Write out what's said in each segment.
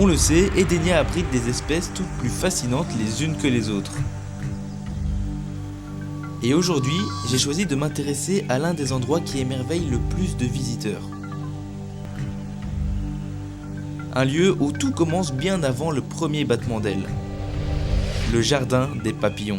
On le sait, Edenia abrite des espèces toutes plus fascinantes les unes que les autres. Et aujourd'hui, j'ai choisi de m'intéresser à l'un des endroits qui émerveille le plus de visiteurs. Un lieu où tout commence bien avant le premier battement d'ailes. Le jardin des papillons.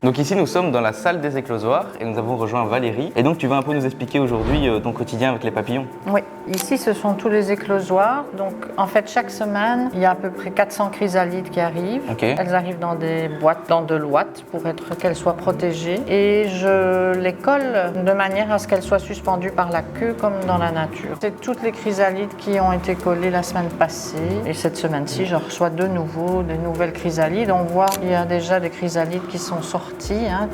Donc ici nous sommes dans la salle des éclosoirs et nous avons rejoint Valérie. Et donc tu vas un peu nous expliquer aujourd'hui ton quotidien avec les papillons. Oui, ici ce sont tous les éclosoirs. Donc en fait chaque semaine il y a à peu près 400 chrysalides qui arrivent. Okay. Elles arrivent dans des boîtes, dans de l'ouate pour qu'elles soient protégées. Et je les colle de manière à ce qu'elles soient suspendues par la queue comme dans la nature. C'est toutes les chrysalides qui ont été collées la semaine passée. Et cette semaine-ci je reçois de nouveau des nouvelles chrysalides. On voit qu'il y a déjà des chrysalides qui sont sorties.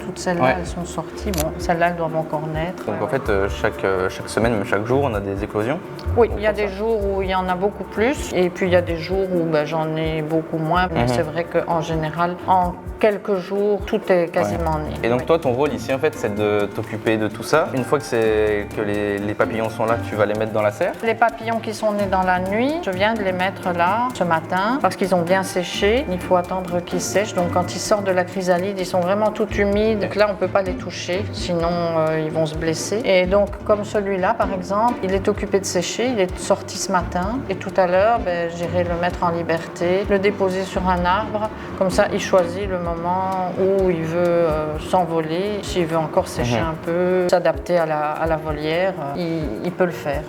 Toutes celles-là, elles sont sorties. Bon, celles-là, elles doivent encore naître. Donc en fait, chaque semaine, même chaque jour, on a des éclosions? Oui, il y a des jours où il y en a beaucoup plus et puis il y a des jours où j'en ai beaucoup moins. Mais c'est vrai qu'en général, en quelques jours, tout est quasiment né. Et donc toi, ton rôle ici, en fait, c'est de t'occuper de tout ça. Une fois que les papillons sont là, tu vas les mettre dans la serre? Les papillons qui sont nés dans la nuit, je viens de les mettre là ce matin parce qu'ils ont bien séché. Il faut attendre qu'ils sèchent. Donc quand ils sortent de la chrysalide, ils sont vraiment tout humides. Donc là, on ne peut pas les toucher, sinon ils vont se blesser. Et donc comme celui-là, par exemple, il est occupé de sécher. Il est sorti ce matin. Et tout à l'heure, j'irai le mettre en liberté, le déposer sur un arbre. Comme ça, il choisit le moment où il veut s'envoler. S'il veut encore sécher un peu, s'adapter à la volière, il peut le faire.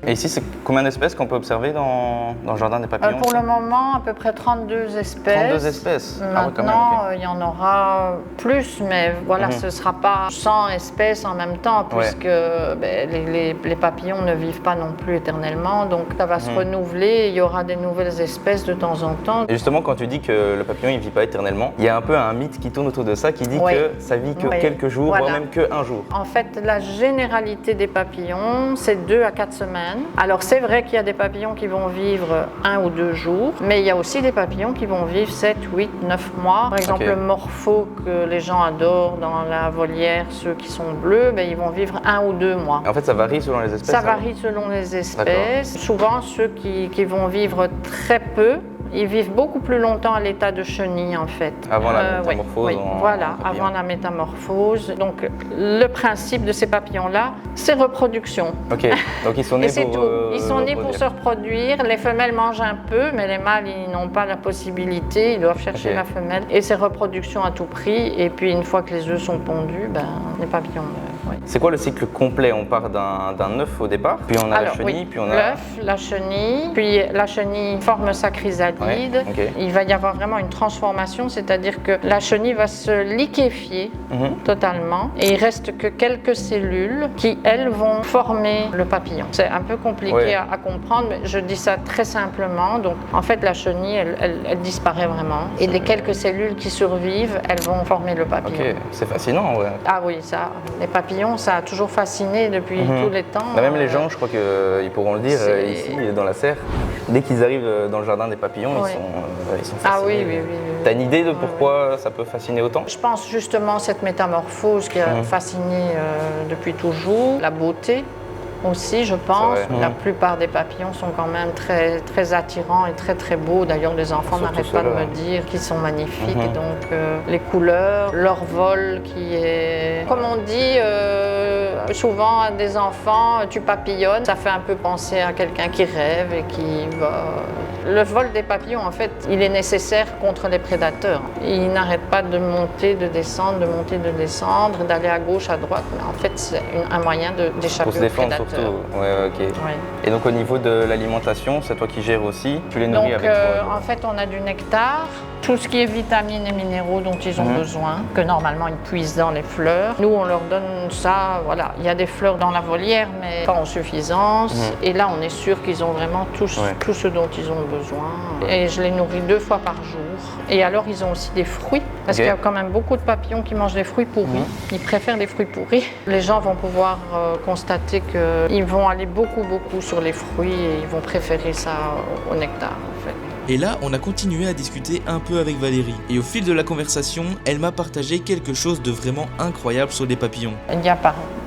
Et ici, c'est combien d'espèces qu'on peut observer dans le jardin des papillons? Pour le moment, à peu près 32 espèces. 32 espèces. Maintenant, il y en aura plus, mais voilà, ce ne sera pas 100 espèces en même temps, puisque les papillons ne vivent pas non plus éternellement. Donc, ça va se renouveler, il y aura des nouvelles espèces de temps en temps. Et justement, quand tu dis que le papillon, il ne vit pas éternellement, il y a un peu un mythe qui tourne autour de ça, qui dit que ça vit que quelques jours, voire même qu'un jour. En fait, la généralité des papillons, c'est 2 à 4 semaines. Alors c'est vrai qu'il y a des papillons qui vont vivre 1 ou 2 jours, mais il y a aussi des papillons qui vont vivre 7, 8, 9 mois. Par exemple, le morpho que les gens adorent dans la volière, ceux qui sont bleus, ils vont vivre 1 ou 2 mois. Et en fait, ça varie selon les espèces? Ça varie selon les espèces. Souvent, ceux qui vont vivre très peu, ils vivent beaucoup plus longtemps à l'état de chenille en fait. Avant la métamorphose. Voilà, avant la métamorphose. Donc le principe de ces papillons-là, c'est reproduction. Ok, donc ils sont nés ils sont nés pour se reproduire. Les femelles mangent un peu, mais les mâles, ils n'ont pas la possibilité. Ils doivent chercher la femelle. Et c'est reproduction à tout prix. Et puis une fois que les œufs sont pondus, les papillons meurent. C'est quoi le cycle complet? On part d'un œuf au départ, puis on a la chenille, puis on a... l'œuf, la chenille, puis la chenille forme sa chrysalide. Il va y avoir vraiment une transformation, c'est-à-dire que la chenille va se liquéfier totalement et il reste que quelques cellules qui, elles, vont former le papillon. C'est un peu compliqué à comprendre, mais je dis ça très simplement. Donc, en fait, la chenille, elle disparaît vraiment et les quelques cellules qui survivent, elles vont former le papillon. Ok, c'est fascinant, Ah oui, ça, les papillons, ça a toujours fasciné depuis tous les temps. Même les gens, je crois qu'ils pourront le dire ici, dans la serre, dès qu'ils arrivent dans le jardin des papillons, ils sont fascinés. Ah oui. T'as une idée de pourquoi ça peut fasciner autant? Je pense justement cette métamorphose qui a fasciné depuis toujours, la beauté. Aussi, je pense. La plupart des papillons sont quand même très, très attirants et très, très beaux. D'ailleurs, les enfants n'arrêtent pas de me dire qu'ils sont magnifiques. Donc, les couleurs, leur vol qui est... Comme on dit souvent à des enfants, tu papillonnes. Ça fait un peu penser à quelqu'un qui rêve et qui va... Le vol des papillons, en fait, il est nécessaire contre les prédateurs. Ils n'arrêtent pas de monter, de descendre, de monter, de descendre, d'aller à gauche, à droite. Mais en fait, c'est un moyen d'échapper aux prédateurs. Et donc au niveau de l'alimentation, c'est toi qui gères aussi? Tu les nourris avec toi? En fait, on a du nectar, tout ce qui est vitamines et minéraux dont ils ont besoin, que normalement ils puisent dans les fleurs. Nous, on leur donne ça, voilà. Il y a des fleurs dans la volière, mais pas en suffisance. Et là, on est sûr qu'ils ont vraiment tout ce dont ils ont besoin. Et je les nourris 2 fois par jour. Et alors, ils ont aussi des fruits, parce qu'il y a quand même beaucoup de papillons qui mangent des fruits pourris. Ils préfèrent les fruits pourris. Les gens vont pouvoir constater que qu'ils vont aller beaucoup sur les fruits et ils vont préférer ça au nectar en fait. Et là, on a continué à discuter un peu avec Valérie. Et au fil de la conversation, elle m'a partagé quelque chose de vraiment incroyable sur les papillons. Il y a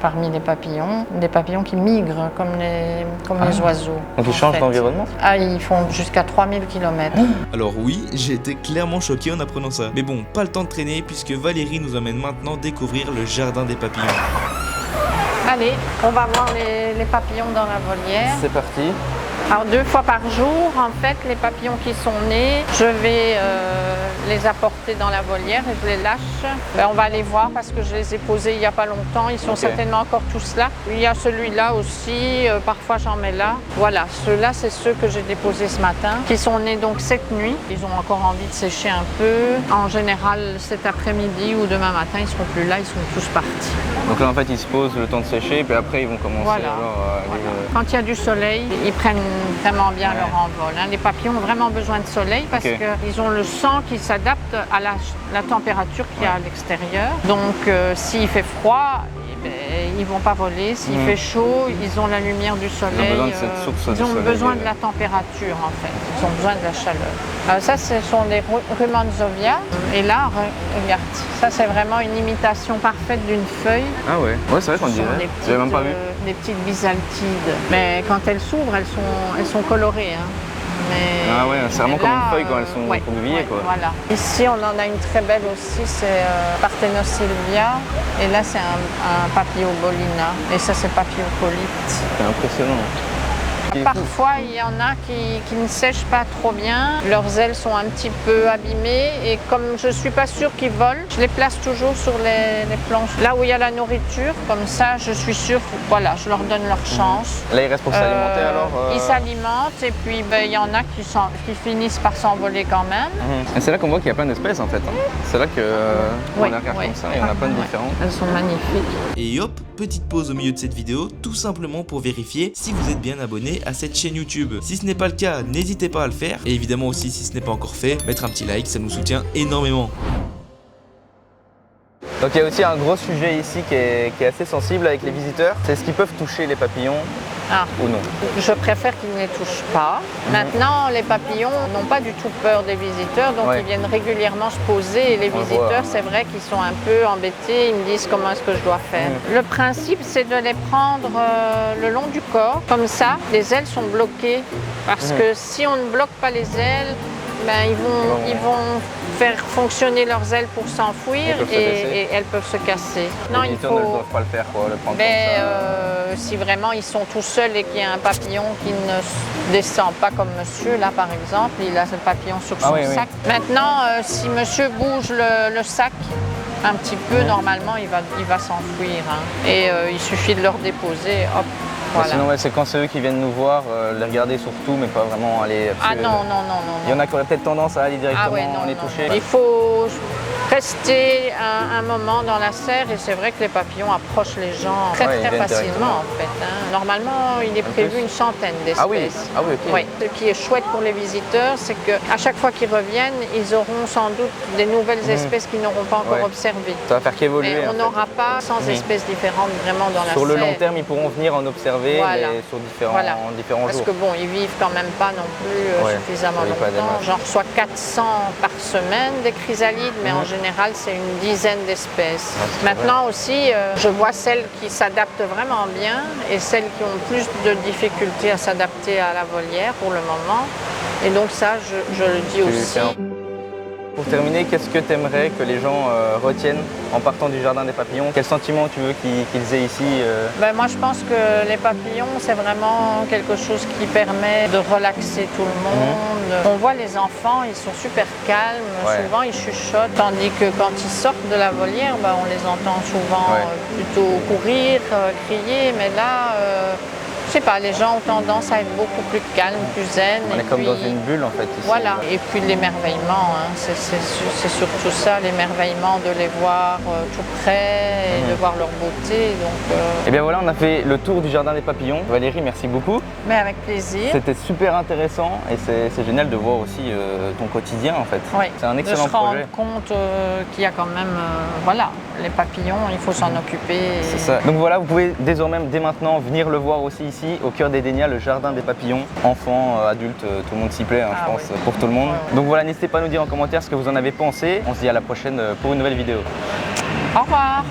parmi les papillons, des papillons qui migrent comme les oiseaux. Donc ils changent d'environnement? Ah, ils font jusqu'à 3000 km. Alors oui, j'ai été clairement choqué en apprenant ça. Mais bon, pas le temps de traîner puisque Valérie nous emmène maintenant découvrir le jardin des papillons. Allez, on va voir les papillons dans la volière. C'est parti. Alors 2 fois par jour, en fait, les papillons qui sont nés, je vais les apporter dans la volière et je les lâche. On va aller voir parce que je les ai posés il n'y a pas longtemps. Ils sont certainement encore tous là. Il y a celui-là aussi, parfois j'en mets là. Voilà, ceux-là, c'est ceux que j'ai déposés ce matin, qui sont nés donc cette nuit. Ils ont encore envie de sécher un peu. En général, cet après-midi ou demain matin, ils ne seront plus là, ils sont tous partis. Donc là, en fait, ils se posent le temps de sécher et puis après, ils vont commencer Quand il y a du soleil, ils prennent vraiment bien leur envol. Les papillons ont vraiment besoin de soleil parce qu'ils ont le sang qui s'adapte à la température qu'il y a à l'extérieur. Donc s'il fait froid, ils ne vont pas voler. S'il fait chaud, ils ont la lumière du soleil. Ils ont besoin de la température en fait. Ils ont besoin de la chaleur. Ça, ce sont des Rumanzovia. Et là, regarde, ça c'est vraiment une imitation parfaite d'une feuille. Ah ouais, c'est vrai qu'on dirait. J'avais même pas vu. Des petites bisaltides. Mais quand elles s'ouvrent, elles sont colorées. Hein. Mais ah ouais, c'est vraiment comme une feuille quand elles sont recroquevillées quoi. Voilà. Ici, on en a une très belle aussi, c'est Parthenosylvia. Et là, c'est un Papiliobolina. Et ça, c'est Papiliocolite. C'est impressionnant. Parfois, il y en a qui ne sèchent pas trop bien. Leurs ailes sont un petit peu abîmées. Et comme je ne suis pas sûre qu'ils volent, je les place toujours sur les planches. Là où il y a la nourriture, comme ça, je suis sûre, voilà, je leur donne leur chance. Là, ils restent pour s'alimenter alors Ils s'alimentent et puis il y en a qui finissent par s'envoler quand même. Et c'est là qu'on voit qu'il y a plein d'espèces en fait. C'est là qu'on regarde comme ça, il y en a plein de différentes. Elles sont magnifiques. Et hop, petite pause au milieu de cette vidéo, tout simplement pour vérifier si vous êtes bien abonné à cette chaîne YouTube. Si ce n'est pas le cas, n'hésitez pas à le faire. Et évidemment aussi, si ce n'est pas encore fait, mettre un petit like, ça nous soutient énormément. Donc il y a aussi un gros sujet ici qui est assez sensible avec les visiteurs, c'est ce qu'ils peuvent toucher les papillons ou non. Je préfère qu'ils ne les touchent pas. Maintenant, les papillons n'ont pas du tout peur des visiteurs, donc ils viennent régulièrement se poser et les visiteurs, c'est vrai qu'ils sont un peu embêtés, ils me disent comment est-ce que je dois faire. Le principe, c'est de les prendre le long du corps, comme ça, les ailes sont bloquées, parce que si on ne bloque pas les ailes, ils vont faire fonctionner leurs ailes pour s'enfuir et elles peuvent se casser. Non, il faut... ne doivent pas le faire, quoi, le prendre comme ça. Si vraiment ils sont tout seuls et qu'il y a un papillon qui ne descend pas comme monsieur, là par exemple, il a ce papillon sur son sac. Maintenant, si monsieur bouge le sac un petit peu, normalement il va s'enfuir. Hein. Et il suffit de leur déposer, hop. Voilà. Sinon, c'est quand c'est eux qui viennent nous voir, les regarder surtout, mais pas vraiment aller... Ah non. Il y en a qui auraient peut-être tendance à aller directement les toucher. Il faut rester un moment dans la serre et c'est vrai que les papillons approchent les gens très facilement en fait. Hein. Normalement, il est prévu une centaine d'espèces. Ah oui, ok. Ce qui est chouette pour les visiteurs, c'est qu'à chaque fois qu'ils reviennent, ils auront sans doute des nouvelles espèces qu'ils n'auront pas encore observées. Ça va faire qu'évoluer. Mais on n'aura pas 100 espèces différentes vraiment dans la serre. Sur le long terme, ils pourront venir en observer mais sur différents jours. Parce que bon, ils vivent quand même pas non plus suffisamment longtemps. J'en reçois 400 par semaine des chrysalides, mais en général, c'est une dizaine d'espèces. Maintenant aussi, je vois celles qui s'adaptent vraiment bien et celles qui ont plus de difficultés à s'adapter à la volière pour le moment. Et donc ça, je le dis aussi. Pour terminer, qu'est-ce que tu aimerais que les gens retiennent en partant du jardin des papillons? Quel sentiment tu veux qu'ils aient ici Moi, je pense que les papillons, c'est vraiment quelque chose qui permet de relaxer tout le monde. On voit les enfants, ils sont super calmes, souvent ils chuchotent, tandis que quand ils sortent de la volière, on les entend souvent plutôt courir, crier, mais là... sais pas, les gens ont tendance à être beaucoup plus calmes, plus zen. On est comme dans une bulle en fait ici. Voilà, et puis l'émerveillement, hein. C'est surtout ça, l'émerveillement de les voir tout près et de voir leur beauté. Donc, Et bien voilà, on a fait le tour du jardin des papillons. Valérie, merci beaucoup. Mais avec plaisir. C'était super intéressant et c'est génial de voir aussi ton quotidien en fait. Oui, c'est un excellent de se rendre projet. compte qu'il y a quand même, voilà, les papillons, il faut s'en occuper. C'est ça. Donc voilà, vous pouvez désormais, dès maintenant, venir le voir aussi ici, au cœur des Dénias, le jardin des papillons. Enfants, adultes, tout le monde s'y plaît, hein, je pense, oui. pour tout le monde. Ouais. Donc voilà, n'hésitez pas à nous dire en commentaire ce que vous en avez pensé. On se dit à la prochaine pour une nouvelle vidéo. Au revoir.